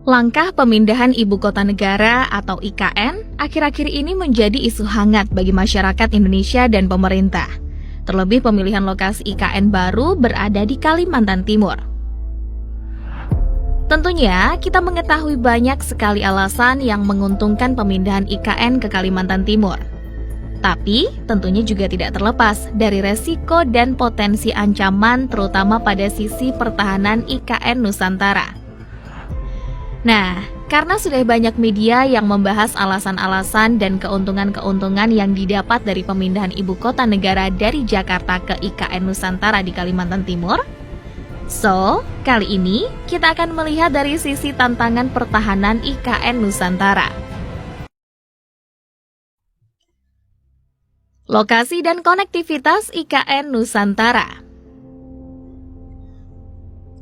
Langkah pemindahan ibu kota negara atau IKN akhir-akhir ini menjadi isu hangat bagi masyarakat Indonesia dan pemerintah. Terlebih pemilihan lokasi IKN baru berada di Kalimantan Timur. Tentunya kita mengetahui banyak sekali alasan yang menguntungkan pemindahan IKN ke Kalimantan Timur. Tapi tentunya juga tidak terlepas dari resiko dan potensi ancaman terutama pada sisi pertahanan IKN Nusantara. Nah, karena sudah banyak media yang membahas alasan-alasan dan keuntungan-keuntungan yang didapat dari pemindahan ibu kota negara dari Jakarta ke IKN Nusantara di Kalimantan Timur, kali ini kita akan melihat dari sisi tantangan pertahanan IKN Nusantara. Lokasi dan konektivitas IKN Nusantara.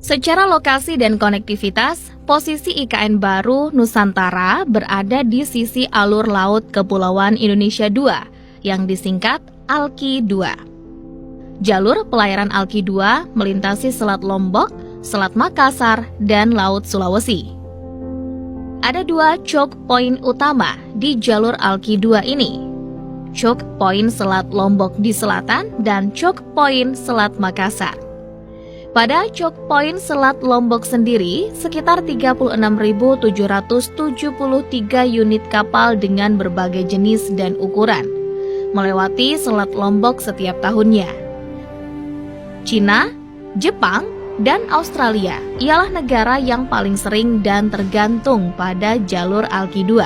Secara lokasi dan konektivitas, posisi IKN baru Nusantara berada di sisi alur laut Kepulauan Indonesia II yang disingkat ALKI II. Jalur pelayaran ALKI II melintasi Selat Lombok, Selat Makassar, dan Laut Sulawesi. Ada dua choke point utama di jalur ALKI II ini. Choke point Selat Lombok di selatan dan choke point Selat Makassar. Pada choke point Selat Lombok sendiri, sekitar 36.773 unit kapal dengan berbagai jenis dan ukuran melewati Selat Lombok setiap tahunnya. Cina, Jepang, dan Australia ialah negara yang paling sering dan tergantung pada jalur ALKI II.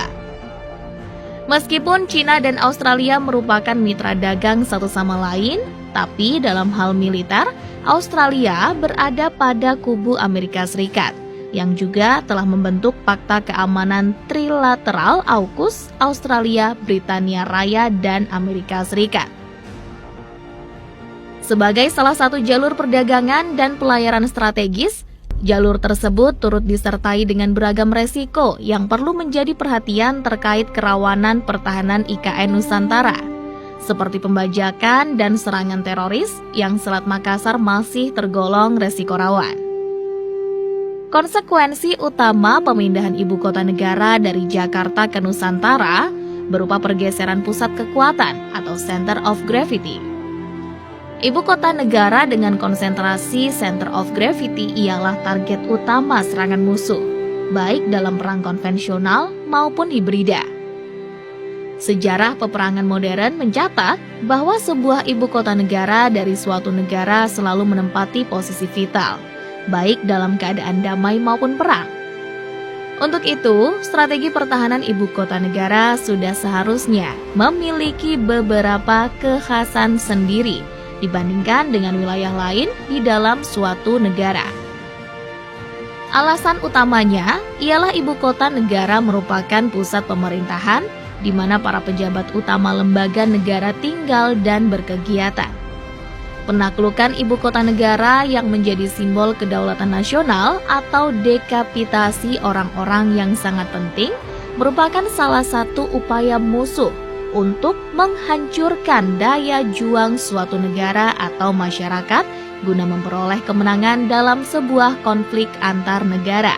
Meskipun Cina dan Australia merupakan mitra dagang satu sama lain, tapi dalam hal militer, Australia berada pada kubu Amerika Serikat, yang juga telah membentuk Fakta Keamanan Trilateral AUKUS Australia, Britania Raya, dan Amerika Serikat. Sebagai salah satu jalur perdagangan dan pelayaran strategis, jalur tersebut turut disertai dengan beragam resiko yang perlu menjadi perhatian terkait kerawanan pertahanan IKN Nusantara, seperti pembajakan dan serangan teroris yang Selat Makassar masih tergolong resiko rawan. Konsekuensi utama pemindahan ibu kota negara dari Jakarta ke Nusantara berupa pergeseran pusat kekuatan atau center of gravity. Ibu kota negara dengan konsentrasi center of gravity ialah target utama serangan musuh, baik dalam perang konvensional maupun hibrida. Sejarah peperangan modern mencatat bahwa sebuah ibu kota negara dari suatu negara selalu menempati posisi vital, baik dalam keadaan damai maupun perang. Untuk itu, strategi pertahanan ibu kota negara sudah seharusnya memiliki beberapa kekhasan sendiri dibandingkan dengan wilayah lain di dalam suatu negara. Alasan utamanya ialah ibu kota negara merupakan pusat pemerintahan di mana para pejabat utama lembaga negara tinggal dan berkegiatan. Penaklukan ibu kota negara yang menjadi simbol kedaulatan nasional atau dekapitasi orang-orang yang sangat penting merupakan salah satu upaya musuh untuk menghancurkan daya juang suatu negara atau masyarakat guna memperoleh kemenangan dalam sebuah konflik antar negara.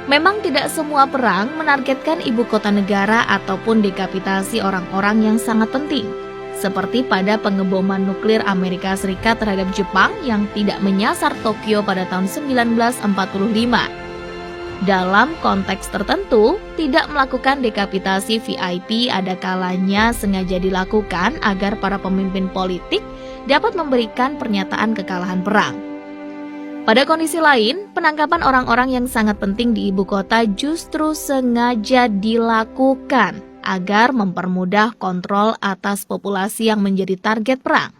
Memang tidak semua perang menargetkan ibu kota negara ataupun dekapitasi orang-orang yang sangat penting, seperti pada pengeboman nuklir Amerika Serikat terhadap Jepang yang tidak menyasar Tokyo pada tahun 1945. Dalam konteks tertentu, tidak melakukan dekapitasi VIP ada kalanya sengaja dilakukan agar para pemimpin politik dapat memberikan pernyataan kekalahan perang. Pada kondisi lain, penangkapan orang-orang yang sangat penting di ibu kota justru sengaja dilakukan agar mempermudah kontrol atas populasi yang menjadi target perang.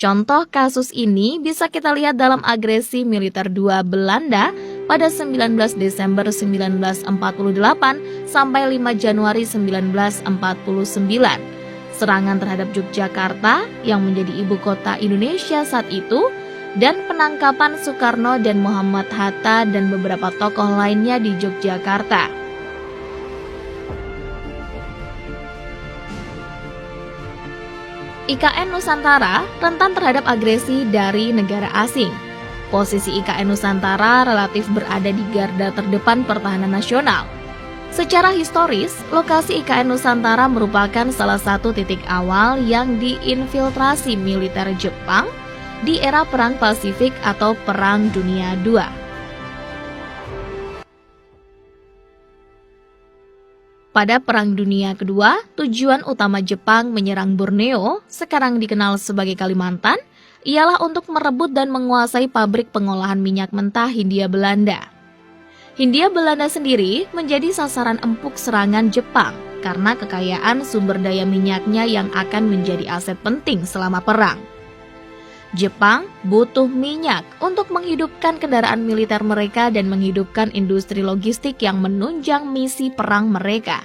Contoh kasus ini bisa kita lihat dalam agresi militer II Belanda pada 19 Desember 1948 sampai 5 Januari 1949, serangan terhadap Yogyakarta yang menjadi ibu kota Indonesia saat itu, dan penangkapan Soekarno dan Muhammad Hatta dan beberapa tokoh lainnya di Yogyakarta. IKN Nusantara rentan terhadap agresi dari negara asing. Posisi IKN Nusantara relatif berada di garda terdepan pertahanan nasional. Secara historis, lokasi IKN Nusantara merupakan salah satu titik awal yang diinfiltrasi militer Jepang di era Perang Pasifik atau Perang Dunia II. Pada Perang Dunia Kedua, tujuan utama Jepang menyerang Borneo, sekarang dikenal sebagai Kalimantan, ialah untuk merebut dan menguasai pabrik pengolahan minyak mentah Hindia Belanda. Hindia Belanda sendiri menjadi sasaran empuk serangan Jepang karena kekayaan sumber daya minyaknya yang akan menjadi aset penting selama perang. Jepang butuh minyak untuk menghidupkan kendaraan militer mereka dan menghidupkan industri logistik yang menunjang misi perang mereka.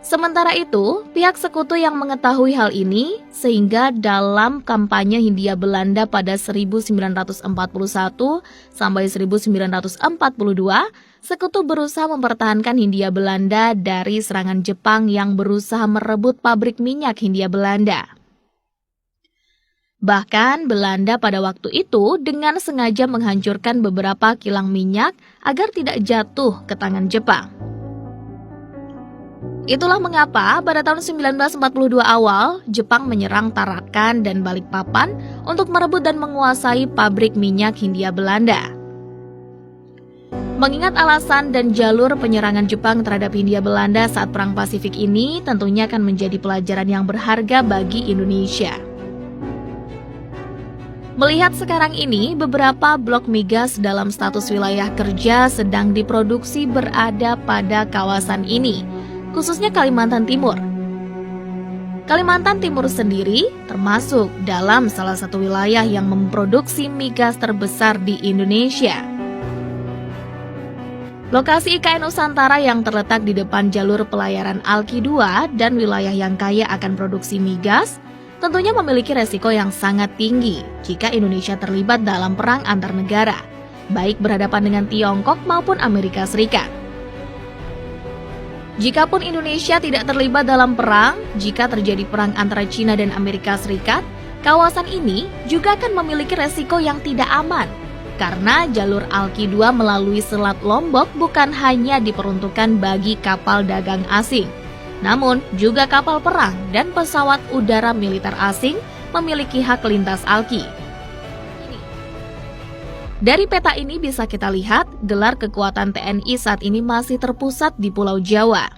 Sementara itu, pihak sekutu yang mengetahui hal ini, sehingga dalam kampanye Hindia Belanda pada 1941 sampai 1942, sekutu berusaha mempertahankan Hindia Belanda dari serangan Jepang yang berusaha merebut pabrik minyak Hindia Belanda. Bahkan Belanda pada waktu itu dengan sengaja menghancurkan beberapa kilang minyak agar tidak jatuh ke tangan Jepang. Itulah mengapa pada tahun 1942 awal, Jepang menyerang Tarakan dan Balikpapan untuk merebut dan menguasai pabrik minyak Hindia Belanda. Mengingat alasan dan jalur penyerangan Jepang terhadap Hindia Belanda saat Perang Pasifik ini tentunya akan menjadi pelajaran yang berharga bagi Indonesia. Melihat sekarang ini, beberapa blok migas dalam status wilayah kerja sedang diproduksi berada pada kawasan ini, khususnya Kalimantan Timur. Kalimantan Timur sendiri termasuk dalam salah satu wilayah yang memproduksi migas terbesar di Indonesia. Lokasi IKN Nusantara yang terletak di depan jalur pelayaran Alki 2 dan wilayah yang kaya akan produksi migas, tentunya memiliki resiko yang sangat tinggi jika Indonesia terlibat dalam perang antar negara, baik berhadapan dengan Tiongkok maupun Amerika Serikat. Jikapun Indonesia tidak terlibat dalam perang, jika terjadi perang antara China dan Amerika Serikat, kawasan ini juga akan memiliki resiko yang tidak aman. Karena jalur Alki 2 melalui Selat Lombok bukan hanya diperuntukkan bagi kapal dagang asing, namun juga kapal perang dan pesawat udara militer asing memiliki hak lintas Alki. Dari peta ini bisa kita lihat, gelar kekuatan TNI saat ini masih terpusat di Pulau Jawa.